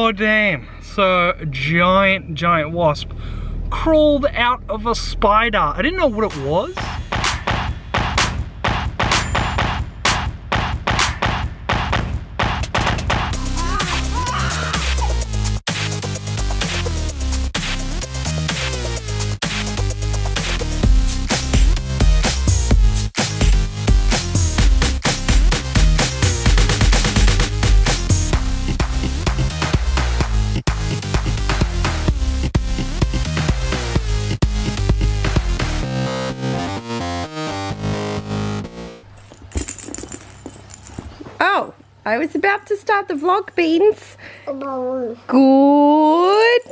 Oh damn. So a giant wasp crawled out of a spider. I didn't know what it was. Oh, I was about to start the vlog, Beans. Hello. Good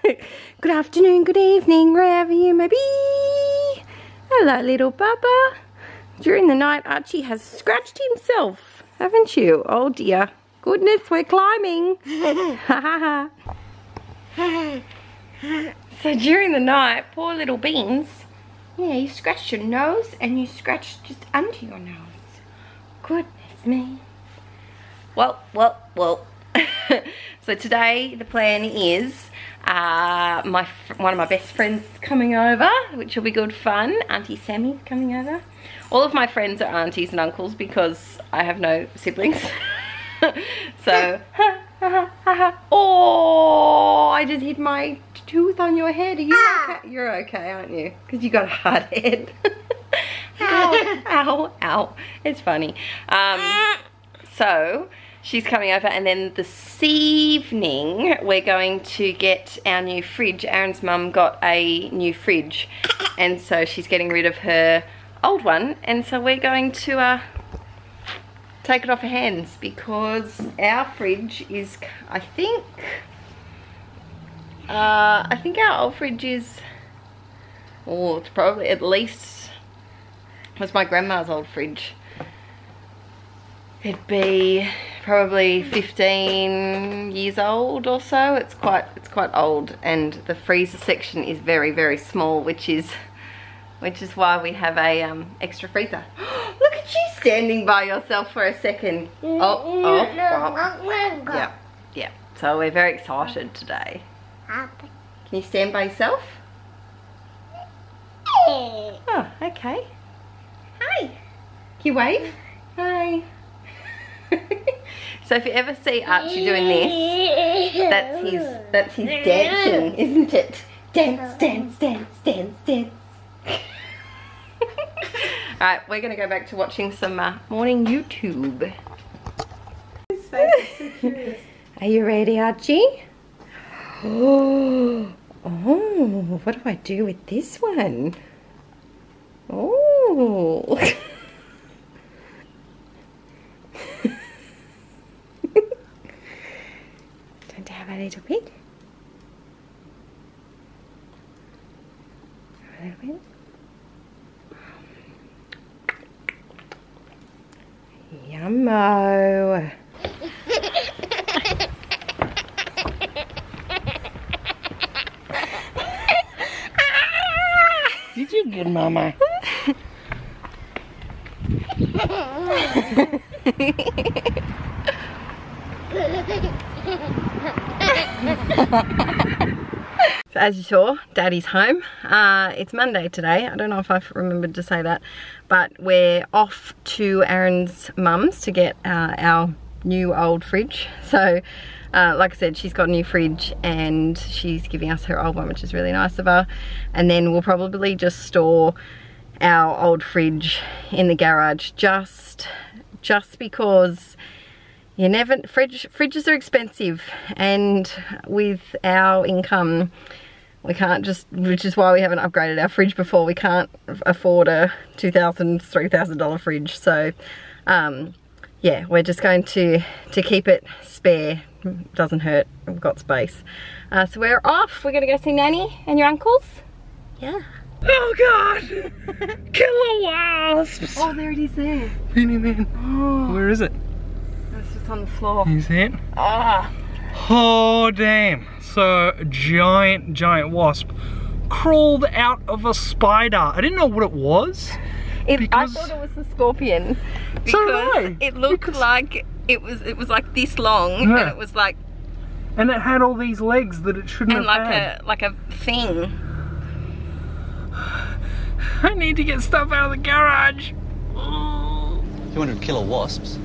morning. Good afternoon, good evening, wherever you may be. Hello, little Bubba. During the night, Archie has scratched himself, haven't you? Oh dear. Goodness, we're climbing. So during the night, poor little Beans, yeah, you scratched your nose and you scratched just under your nose. Goodness me. Well. So today the plan is one of my best friends coming over, which will be good fun. Auntie Sammy's coming over. All of my friends are aunties and uncles because I have no siblings. So, oh, I just hit my tooth on your head. Are you okay? You're okay, aren't you? Because you got a hard head. Ow, ow, ow. It's funny. So she's coming over, and then this evening we're going to get our new fridge. Aaron's mum got a new fridge, and so she's getting rid of her old one, and so we're going to take it off her hands because our fridge is, I think our old fridge is, oh, it's probably at least, it was my grandma's old fridge. It'd be probably 15 years old or so. It's quite old, and the freezer section is very small, which is why we have a extra freezer. Look at you standing by yourself for a second. Oh. Yeah. So we're very excited today. Can you stand by yourself? Oh, okay. Hi. Can you wave? Hi. So if you ever see Archie doing this, that's his dancing, isn't it? Dance. Alright, we're going to go back to watching some morning YouTube. His face is so curious. Are you ready, Archie? Oh, what do I do with this one? Oh. Don't have a little bit? A little bit? Yummo. Did you good, Mama? So as you saw, Daddy's home. It's Monday today. I don't know if I've remembered to say that, but we're off to Aaron's mum's to get our new old fridge. So like I said, she's got a new fridge and she's giving us her old one, which is really nice of her. And then we'll probably just store our old fridge in the garage just because you never, fridges are expensive, and with our income we can't just, which is why we haven't upgraded our fridge before, we can't afford a $2,000, $3,000 fridge. So yeah, we're just going to keep it spare. Doesn't hurt, we've got space. So we're off. We're gonna go see Nanny and your uncles. Yeah. Oh God! Killer wasps! Oh, there it is there. Penny man. Oh. Where is it? It's just on the floor. You see it? Ah. Oh damn. So a giant wasp crawled out of a spider. I didn't know what it was. I thought it was a scorpion because it looked like it was like this long, Yeah. and it was like, and it had all these legs that it shouldn't and have had. like a thing. I need to get stuff out of the garage. 200 killer wasps.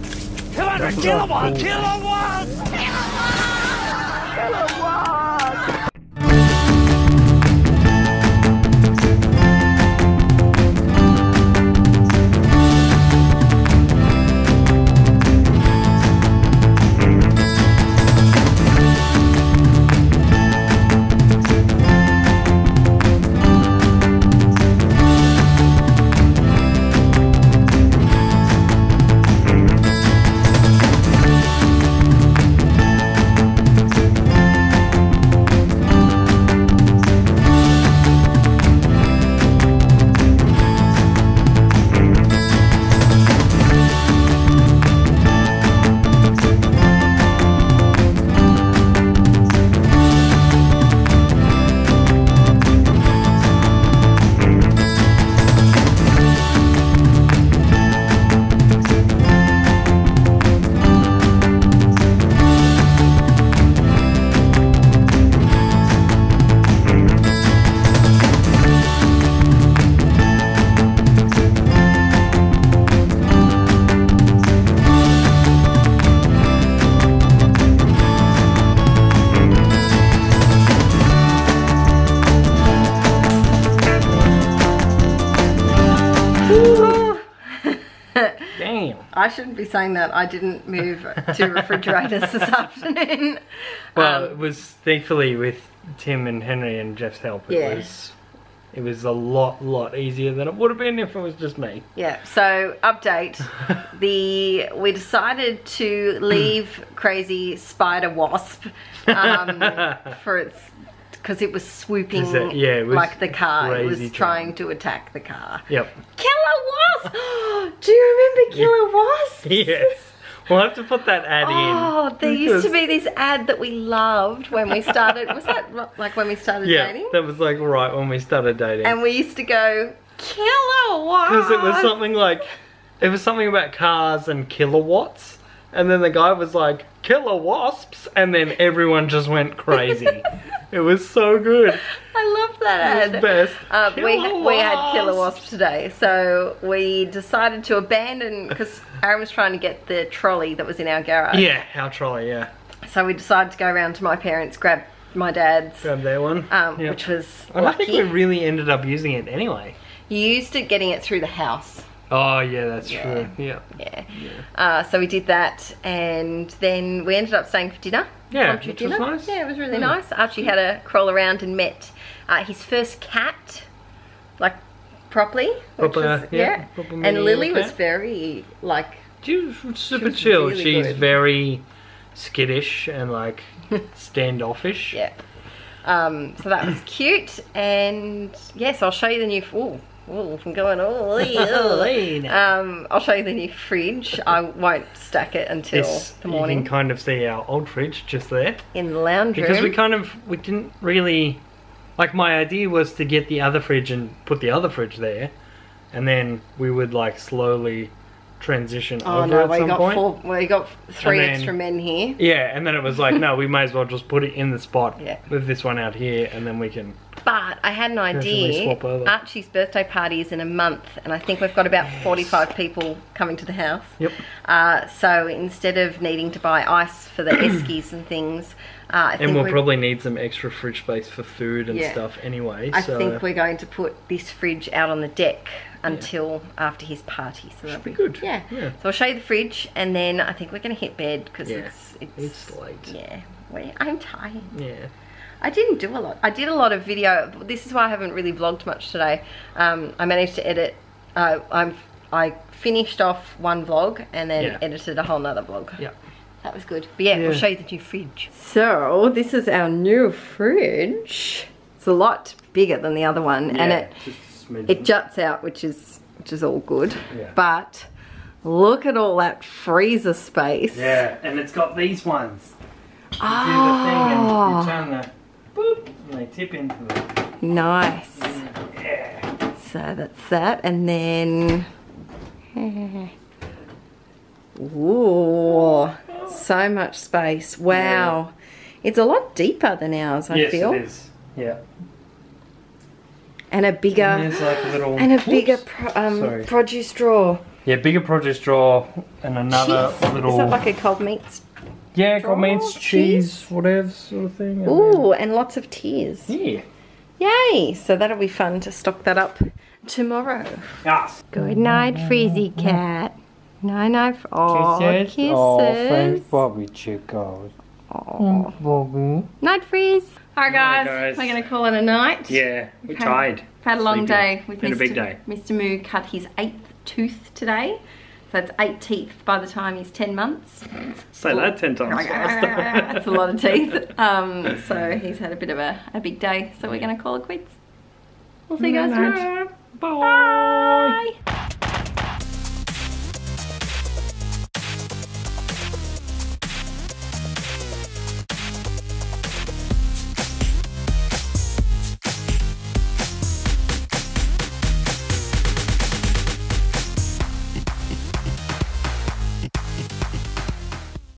200 killer wasps! Killer wasps! Killer wasps! Damn. I shouldn't be saying that. I didn't move to refrigerators this afternoon. Well, it was thankfully with Tim and Henry and Jeff's help. It was a lot easier than it would have been if it was just me. Yeah. So update. We decided to leave crazy spider wasp for its. Because it was swooping it was like the car. It was crazy trying to attack the car. Yep. Killer wasp! Do you remember killer wasps? Yes. We'll have to put that ad in. Oh, there used to be this ad that we loved when we started. Was that like when we started dating? That was like right when we started dating. And we used to go, killer wasp! Because it was something like, it was something about cars and kilowatts. And then the guy was like, killer wasps, and then everyone just went crazy. It was so good. I love that ad. It was best. We had killer wasps today, so we decided to abandon, because Aaron was trying to get the trolley that was in our garage. Yeah, our trolley, yeah. So we decided to go around to my parents, grab my dad's, Grab their one. which was I don't lucky. think we really ended up using it anyway. You used it getting it through the house. Oh yeah, that's true. Yeah. So we did that, and then we ended up staying for dinner. Yeah, Impromptu which was dinner. nice. Yeah, it was really nice. Archie had a crawl around and met his first cat, like properly. Which Proper, was, yeah, proper And mini Lily cat. was very like. She was super was chill. really She's good. very skittish and like standoffish. Yeah. So that was cute, and yes, I'll show you the new. I'm going all I'll show you the new fridge. I won't stack it until the morning. You can kind of see our old fridge just there. In the lounge room. Because we didn't really, like my idea was to get the other fridge and put the other fridge there, and then we would like slowly transition over at some point. We got three And then- extra men here. Yeah, and then it was like, no, we may as well just put it in the spot Yeah. with this one out here, and then we can. But I had an Gradually idea. swap over. Archie's birthday party is in a month, and I think we've got about 45 people coming to the house. Yep. So instead of needing to buy ice for the eskies and things, I think And we'll we're- probably need some extra fridge space for food and Yeah. stuff anyway. I so think we're going to put this fridge out on the deck until after his party. So that'll be good. Yeah. Yeah. So I'll show you the fridge, and then I think we're going to hit bed because Yeah. it's late. Yeah. I'm tired. Yeah. I didn't do a lot. I did a lot of video. This is why I haven't really vlogged much today. I managed to edit. I finished off one vlog and then edited a whole nother vlog. Yeah. That was good. But yeah, we'll show you the new fridge. So this is our new fridge. It's a lot bigger than the other one, and it juts out, which is all good. Yeah. But look at all that freezer space. Yeah, and it's got these ones. You do the thing and you turn the boop, and they tip into them. Nice. Yeah. So that's that, and then Ooh, so much space. Wow. It's a lot deeper than ours, I feel. Yes, it is. Yeah. And a bigger, And there's like a little... produce drawer. Yeah, bigger produce drawer and another little... Is that like a cold meats? Yeah, drawer? cold meats, cheese, whatever sort of thing. Ooh, and lots of tiers. Yeah. Yay! So that'll be fun to stock that up tomorrow. Yes. Good night, Freezy Cat. Night. Oh, kisses. Oh, thanks, Bobby Chico. Oh. Bobby. Night, Freeze. Alright, Night, guys. guys. We're going to call it a night. Yeah, we're tired. Had a long Sleepy. day. We've Been a big day. Mr. Moo cut his 8th tooth today. So that's 8 teeth by the time he's 10 months. Say that 10 times faster. That's a lot of teeth. So he's had a bit of a big day. So we're going to call it quits. We'll see you guys tomorrow. Bye. Bye.